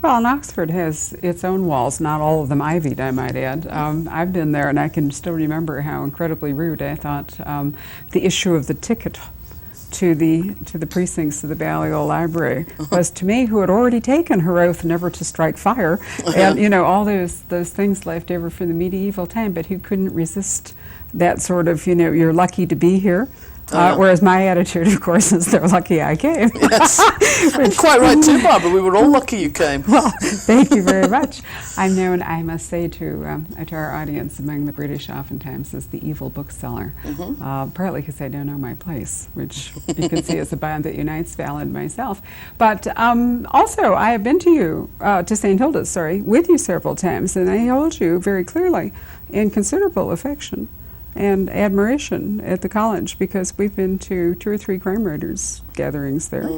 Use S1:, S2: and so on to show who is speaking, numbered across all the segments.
S1: Well, and Oxford has its own walls, not all of them ivied, I might add. I've been there, and I can still remember how incredibly rude I thought the issue of the ticket to the precincts of the Balliol Library was to me, who had already taken her oath never to strike fire, and all those things left over from the medieval time, but who couldn't resist that sort of you're lucky to be here. Whereas my attitude, of course, is they're lucky I came.
S2: Yes, and quite right too, Barbara. We were all lucky you came.
S1: Well, thank you very much. I'm known, I must say, to our audience among the British oftentimes as the evil bookseller, partly because I don't know my place, which you can see as a bond that unites Val and myself. But also, I have been to St. Hilda's, with you several times, and I hold you very clearly in considerable affection and admiration at the college, because we've been to 2 or 3 crime writers gatherings there.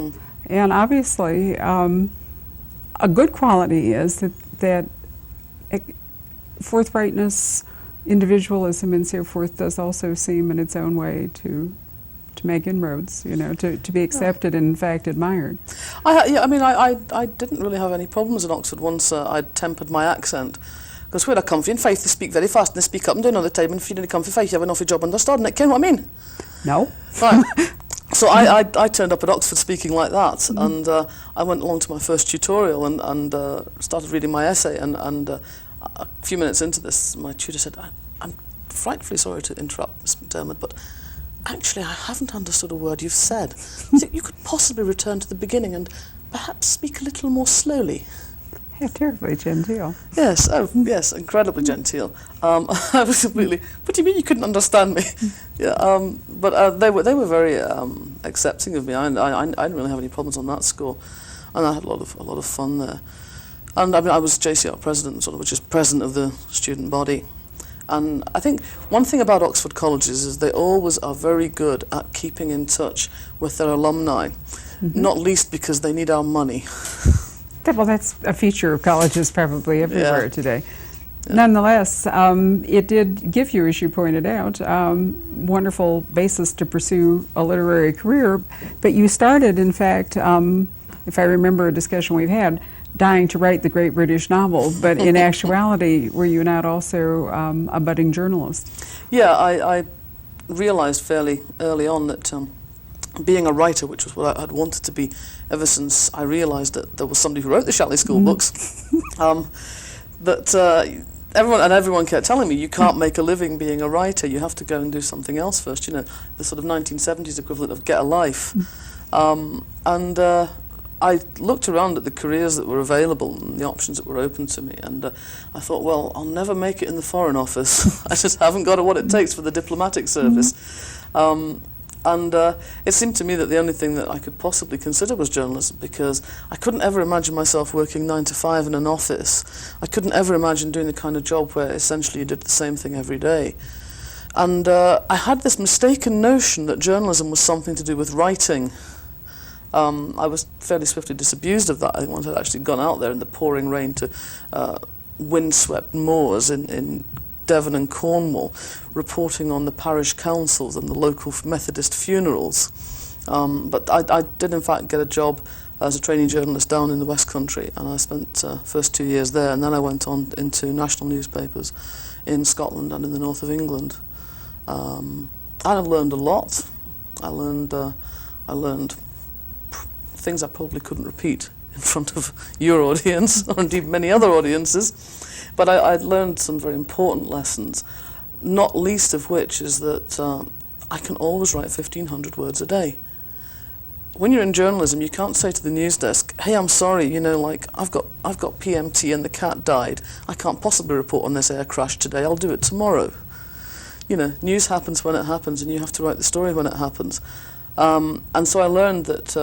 S1: And obviously, a good quality is that forthrightness, individualism, and so forth does also seem in its own way to make inroads, to be accepted and in fact admired.
S2: I didn't really have any problems in Oxford once I'd tempered my accent. Because where I come from, in Fife, they speak very fast and they speak up and down all the time, and if you didn't come from Fife, you have an awful job understanding it. Ken what I mean?
S1: No.
S2: Right. So I turned up at Oxford speaking like that, and I went along to my first tutorial and started reading my essay, and a few minutes into this, my tutor said, I'm frightfully sorry to interrupt, Miss McDermid, but actually I haven't understood a word you've said. So you could possibly return to the beginning and perhaps speak a little more slowly.
S1: Yeah, terribly genteel.
S2: Yes, yes, incredibly genteel. I was completely, what do you mean you couldn't understand me? But they were very accepting of me. I didn't really have any problems on that score, and I had a lot of fun there. And I was JCR president, which is president of the student body. And I think one thing about Oxford colleges is they always are very good at keeping in touch with their alumni, not least because they need our money.
S1: Well, that's a feature of colleges probably everywhere today. Yeah. Nonetheless, it did give you, as you pointed out, wonderful basis to pursue a literary career. But you started, in fact, if I remember a discussion we've had, dying to write the great British novel. But in actuality, were you not also a budding journalist? Yeah,
S2: I realized fairly early on that being a writer, which was what I'd wanted to be ever since I realised that there was somebody who wrote the Shatley School books, that everyone kept telling me, you can't make a living being a writer, you have to go and do something else first, the sort of 1970s equivalent of get a life. I looked around at the careers that were available and the options that were open to me, and I thought, well, I'll never make it in the Foreign Office. I just haven't got what it takes for the diplomatic service. And it seemed to me that the only thing that I could possibly consider was journalism, because I couldn't ever imagine myself working 9 to 5 in an office. I couldn't ever imagine doing the kind of job where essentially you did the same thing every day. And I had this mistaken notion that journalism was something to do with writing. I was fairly swiftly disabused of that. I think once I'd actually gone out there in the pouring rain to windswept moors in Devon and Cornwall, reporting on the parish councils and the local Methodist funerals. But I did in fact get a job as a trainee journalist down in the West Country, and I spent first 2 years there, and then I went on into national newspapers in Scotland and in the north of England. And I learned a lot. I learned things I probably couldn't repeat in front of your audience, or indeed many other audiences. But I learned some very important lessons, not least of which is that I can always write 1,500 words a day. When you're in journalism, you can't say to the news desk, hey, I'm sorry, I've got PMT and the cat died. I can't possibly report on this air crash today, I'll do it tomorrow. News happens when it happens, and you have to write the story when it happens. And so I learned that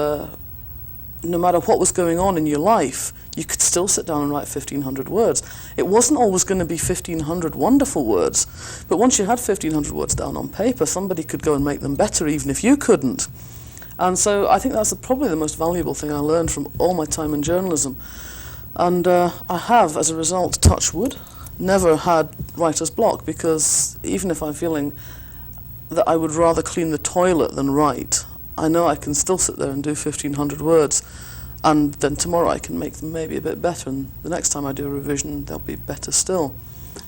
S2: no matter what was going on in your life, you could still sit down and write 1,500 words. It wasn't always going to be 1,500 wonderful words, but once you had 1,500 words down on paper, somebody could go and make them better even if you couldn't. And so I think that's probably the most valuable thing I learned from all my time in journalism. And I have, as a result, touch wood, never had writer's block, because even if I'm feeling that I would rather clean the toilet than write, I know I can still sit there and do 1,500 words. and then tomorrow I can make them maybe a bit better, and the next time I do a revision they'll be better still.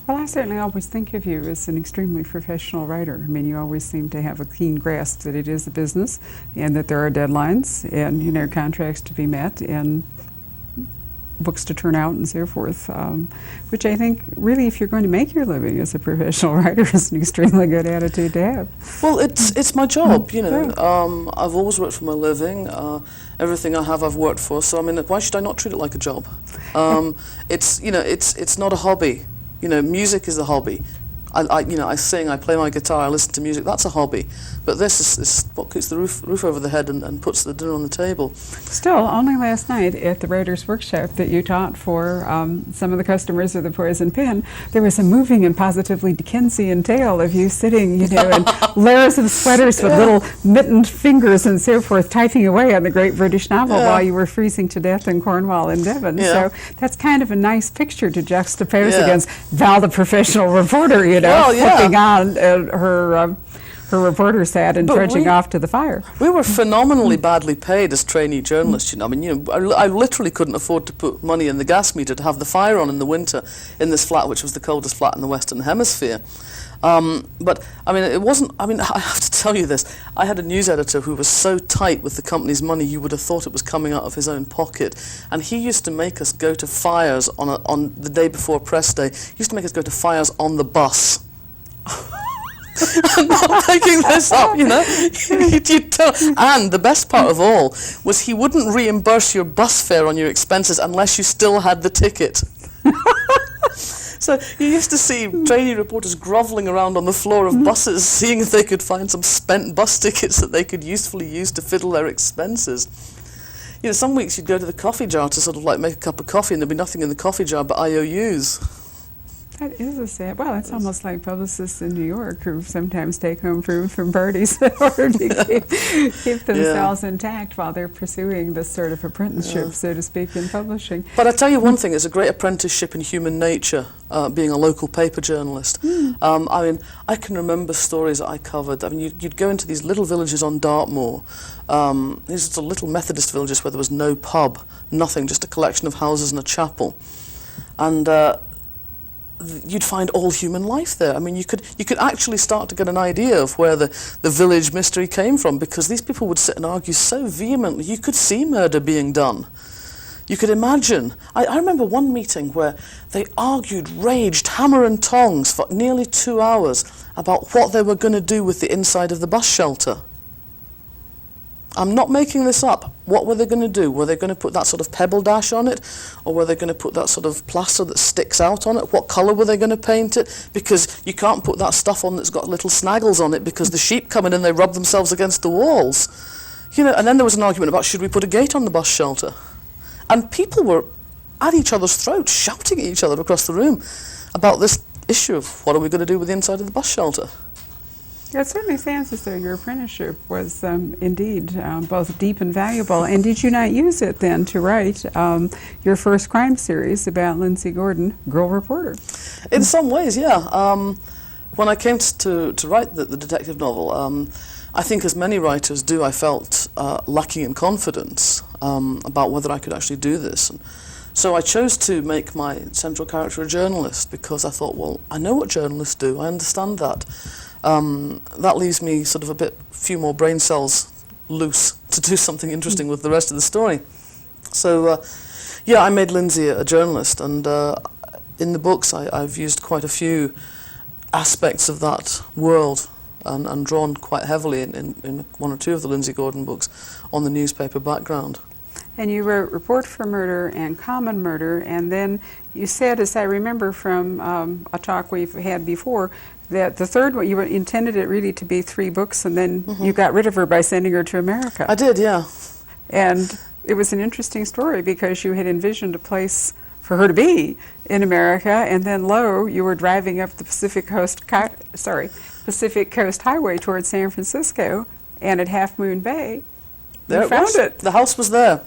S1: Well, I certainly always think of you as an extremely professional writer. I mean, you always seem to have a keen grasp that it is a business and that there are deadlines and, you know, contracts to be met and books to turn out and so forth, which I think really, if you're going to make your living as a professional writer, is an extremely good attitude to have.
S2: Well, it's my job, you know. I've always worked for my living. Everything I have, I've worked for. So I mean, why should I not treat it like a job? It's, you know, it's not a hobby. You know, music is a hobby. You know, I sing, I play my guitar, I listen to music. That's a hobby. But this is what keeps the roof over the head and puts the dinner on the table.
S1: Still, only last night at the Writers' Workshop that you taught for some of the customers of the Poison Pen, there was a moving and positively Dickensian tale of you sitting, you know, in layers of sweaters with little mittened fingers and so forth, typing away on the great British novel while you were freezing to death in Cornwall and Devon. So that's kind of a nice picture to juxtapose against Val, the professional reporter, you know, flipping on her reporter's hat and trudging off to the fire.
S2: We were phenomenally badly paid as trainee journalists, you know. I mean, you know, I literally couldn't afford to put money in the gas meter to have the fire on in the winter in this flat, which was the coldest flat in the Western Hemisphere. But, I mean, it wasn't, I mean, I have to tell you this. I had a news editor who was so tight with the company's money, you would have thought it was coming out of his own pocket. And he used to make us go to fires on the day before press day. He used to make us go to fires on the bus. I'm not making this up, you know. And the best part of all was he wouldn't reimburse your bus fare on your expenses unless you still had the ticket. So you used to see trainee reporters grovelling around on the floor of buses, seeing if they could find some spent bus tickets that they could usefully use to fiddle their expenses. You know, some weeks you'd go to the coffee jar to sort of like make a cup of coffee and there'd be nothing in the coffee jar but IOUs.
S1: That is a sad. Well, it's almost like publicists in New York who sometimes take home food from parties in order to keep themselves intact while they're pursuing this sort of apprenticeship, so to speak, in publishing.
S2: But I tell you one thing, it's a great apprenticeship in human nature, being a local paper journalist. I mean, I can remember stories that I covered. I mean, you'd go into these little villages on Dartmoor, these sort of little Methodist villages where there was no pub, nothing, just a collection of houses and a chapel. And you'd find all human life there. I mean, you could actually start to get an idea of where the village mystery came from, because these people would sit and argue so vehemently. You could see murder being done. You could imagine. I remember one meeting where they argued, raged, hammer and tongs for nearly 2 hours about what they were going to do with the inside of the bus shelter. I'm not making this up. What were they going to do? Were they going to put that sort of pebble dash on it? Or were they going to put that sort of plaster that sticks out on it? What colour were they going to paint it? Because you can't put that stuff on that's got little snaggles on it, because the sheep come in and they rub themselves against the walls. You know, and then there was an argument about, should we put a gate on the bus shelter? And people were at each other's throats, shouting at each other across the room about this issue of what are we going to do with the inside of the bus shelter?
S1: It certainly sounds as though your apprenticeship was indeed both deep and valuable. And did you not use it then to write your first crime series about Lindsay Gordon, Girl Reporter?
S2: In some ways, yeah. When I came to write the detective novel, I think as many writers do, I felt lacking in confidence about whether I could actually do this. And so I chose to make my central character a journalist, because I thought, well, I know what journalists do, I understand that. That leaves me sort of few more brain cells loose to do something interesting with the rest of the story. So, yeah, I made Lindsay a journalist, and in the books I've used quite a few aspects of that world and drawn quite heavily in one or two of the Lindsay Gordon books on the newspaper background.
S1: And you wrote Report for Murder and Common Murder, and then you said, as I remember from a talk we've had before, that the third one, you intended it really to be 3 books, and then you got rid of her by sending her to America.
S2: I did, yeah.
S1: And it was an interesting story, because you had envisioned a place for her to be in America, and then lo, you were driving up the Pacific Coast Highway towards San Francisco, and at Half Moon Bay, you found it.
S2: The house was there.